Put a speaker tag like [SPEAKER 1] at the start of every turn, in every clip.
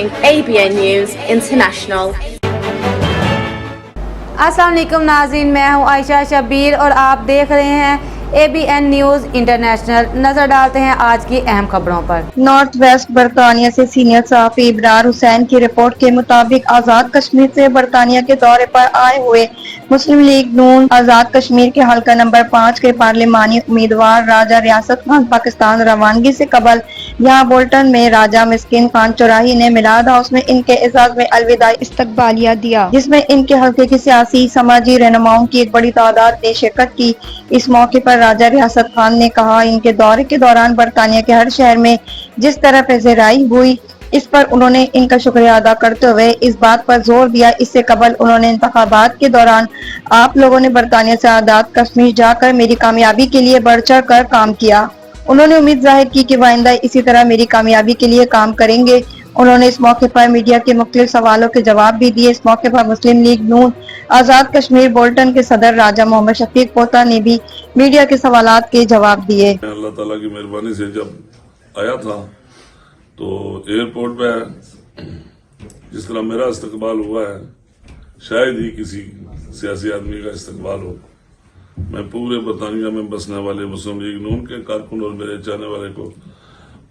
[SPEAKER 1] ABN News International.
[SPEAKER 2] अस्सलाम वालेकुम नाज़रीन, मैं हूँ आयशा शबीर और आप देख रहे हैं ABN न्यूज़ इंटरनेशनल। नजर डालते हैं आज की अहम खबरों पर।
[SPEAKER 3] नॉर्थ वेस्ट बरतानिया से सीनियर सहाफ़ी इब्रार हुसैन की रिपोर्ट के मुताबिक आज़ाद कश्मीर से बरतानिया के दौरे पर आए हुए मुस्लिम लीग नून आज़ाद कश्मीर के हल्का नंबर 5 के पार्लिमानी उम्मीदवार राजा रियासत खान पाकिस्तान रवानगी से कबल यहाँ बोल्टन में राजा मिस्किन खान चौराही ने मिलाद हाउस में इनके एजाज में अलविदाई इस्तकबालिया दिया, जिसमें इनके हल्के की सियासी समाजी रहनुमाओं की एक बड़ी तादाद ने शिरकत की। इस मौके पर राजा रियासत खान ने कहा, इनके दौरे के दौरान बरतानिया के हर शहर में जिस तरह पेशेराई हुई, इस पर उन्होंने इनका शुक्रिया अदा करते हुए इस बात पर जोर दिया, इससे कबल उन्होंने इंतखाबात के दौरान आप लोगों ने बरतानिया से आज़ाद कश्मीर जाकर मेरी कामयाबी के लिए बढ़ चढ़ कर काम किया। उन्होंने उम्मीद जाहिर की कि आइंदा इसी तरह मेरी कामयाबी के लिए काम करेंगे। उन्होंने इस मौके पर मीडिया के मुख्तलिफ सवालों के जवाब भी दिए। इस मौके पर मुस्लिम लीग नून आज़ाद कश्मीर बोल्टन के सदर राजा मोहम्मद शफीक पोता ने भी मीडिया के सवालात के जवाब दिए।
[SPEAKER 4] अल्लाह ताला की मेहरबानी से जब आया था तो एयरपोर्ट पे जिस तरह मेरा इस्तकबाल हुआ है, शायद ही किसी सियासी आदमी का इस्तकबाल हो। मैं पूरे बरतानिया में बसने वाले मुस्लिम लीग नून के कारकुन और मेरे चाहने वाले को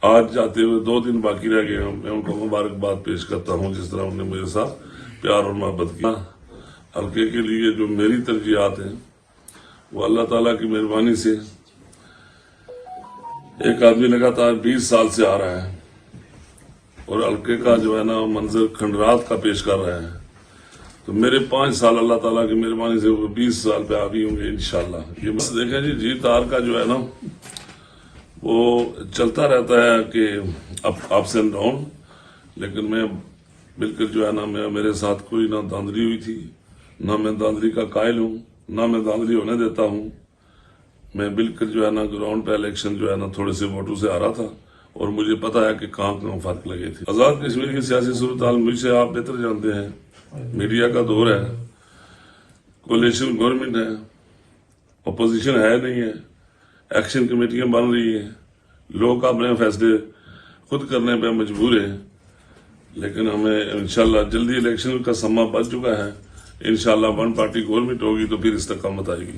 [SPEAKER 4] आज जाते हुए 2 दिन बाकी रह गए हैं, मैं उनको मुबारकबाद पेश करता हूँ जिस तरह उन्होंने मेरे साथ प्यार और मोहब्बत किया। हल्के के लिए जो मेरी तरजीहात हैं वो अल्लाह ताला की मेहरबानी से एक आदमी लगातार 20 साल से आ रहा है और हल्के का जो है ना मंजर खंडरात का पेश कर रहा है, तो मेरे 5 साल अल्लाह ताला की मेहरबानी से वो 20 साल पे आगे होंगे इंशाल्लाह। ये बस देखें जी, जीत हार का जो है ना वो चलता रहता है कि अप्स एंड डाउन, लेकिन मैं बिल्कुल जो है ना मेरे साथ कोई ना धांधली हुई थी, ना मैं धांधली का कायल हूँ, ना मैं धांधली होने देता हूँ। मैं बिल्कुल जो है ना ग्राउंड पे इलेक्शन जो है ना थोड़े से वोटों से आ रहा था और मुझे पता है कि कहाँ फर्क लगे थे। आज़ाद कश्मीर की सियासी सूरत हाल मुझसे आप बेहतर जानते हैं, मीडिया का दौर है, कोलिशन गवर्नमेंट है, अपोजिशन है नहीं है, एक्शन कमेटियां बन रही हैं, लोग अपने फैसले खुद करने पे मजबूर हैं, लेकिन हमें इंशाल्लाह जल्दी इलेक्शन का समा बच चुका है। इंशाल्लाह 1 पार्टी गवर्नमेंट होगी तो फिर इस्तकामत आएगी।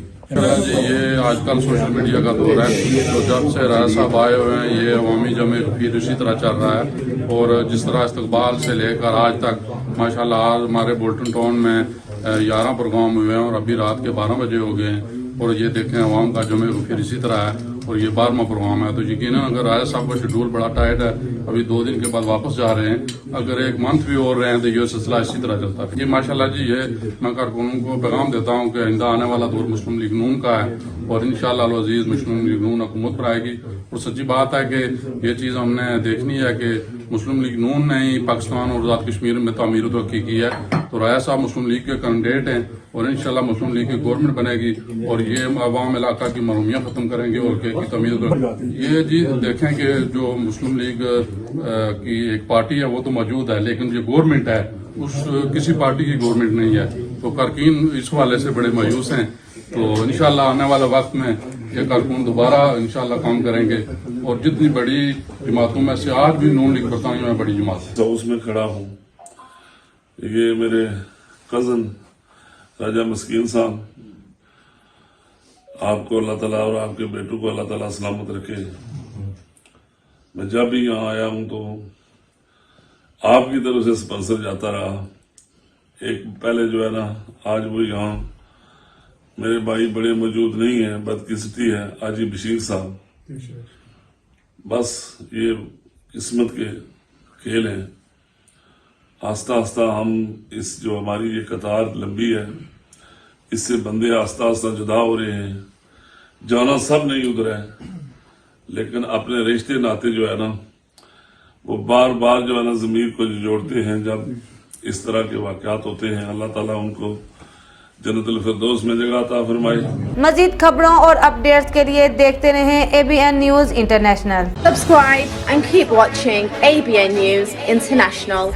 [SPEAKER 5] जी, ये आजकल सोशल मीडिया का दौर है, तो जब से राजा साहब आए हुए हैं ये अवामी जमे फिर इसी तरह चल रहा है और जिस तरह इस्तकबाल से लेकर आज तक माशाल्लाह आज हमारे बोल्टन टाउन में 11 प्रोग्राम हुए हैं और अभी रात के 12 बजे हो गए हैं और ये देखें अवाम का जमे फिर इसी तरह है और ये 12वां प्रोग्राम है। तो यकीनन अगर राजा साहब का शेड्यूल बड़ा टाइट है, अभी 2 दिन के बाद वापस जा रहे हैं, अगर 1 मंथ भी और रहे हैं तो ये सिलसिला इसी तरह चलता है। ये माशाल्लाह जी, ये मैं कारकुनों को पैगाम देता हूँ कि आइंदा आने वाला दौर मुस्लिम लीग नून का है और इंशाअल्लाह अल अजीज मुस्लिम लीग नून हुकूमत पर आएगी। और सच्ची बात है कि ये चीज़ हमने देखनी है कि मुस्लिम लीग नून ने ही पाकिस्तान और आज़ाद कश्मीर में तामीर तरक्की की है, तो राजा साहब मुस्लिम लीग के कैंडिडेट हैं और इंशाल्लाह मुस्लिम लीग की गवर्नमेंट बनेगी और ये अवाम इलाका की महरूमियाँ खत्म करेंगे और की तमीर। ये जी देखें कि जो मुस्लिम लीग की एक पार्टी है वो तो मौजूद है, लेकिन जो गवर्नमेंट है उस किसी पार्टी की गवर्नमेंट नहीं है, तो कारकुन इस वाले से बड़े मायूस हैं। तो इंशाल्लाह आने वाले वक्त में ये कारकुन दोबारा इंशाल्लाह काम करेंगे और जितनी बड़ी जमातों में से आज भी नून लीग बरतानिया में बड़ी जमात
[SPEAKER 4] तो उसमें खड़ा हूँ। ये मेरे कजन राजा मस्कीन साहब, आपको अल्लाह ताला और आपके बेटों को अल्लाह ताला सलामत रखे। मैं जब भी यहाँ आया हूँ तो आपकी तरफ से स्पॉन्सर जाता रहा। एक पहले जो है ना आज वो यहाँ मेरे भाई बड़े मौजूद नहीं है, बदकिस्मती है हाजी बशीर साहब। बस ये किस्मत के खेल हैं। आस्ता आस्ता हम इस जो हमारी ये कतार लंबी है इससे बंदे आस्ता आस्ता जुदा हो रहे हैं। जाना सब नहीं उधर है, लेकिन अपने रिश्ते नाते जो है ना वो बार बार जो है ना ज़मीर को जोड़ते हैं। जब इस तरह के वाक़यात होते हैं, अल्लाह ताला उनको जन्नतुल फिरदौस में जगह अता फरमाए।
[SPEAKER 2] मजीद खबरों और अपडेट्स के लिए देखते रहें ABN news international.
[SPEAKER 1] Subscribe and keep watching ABN News International.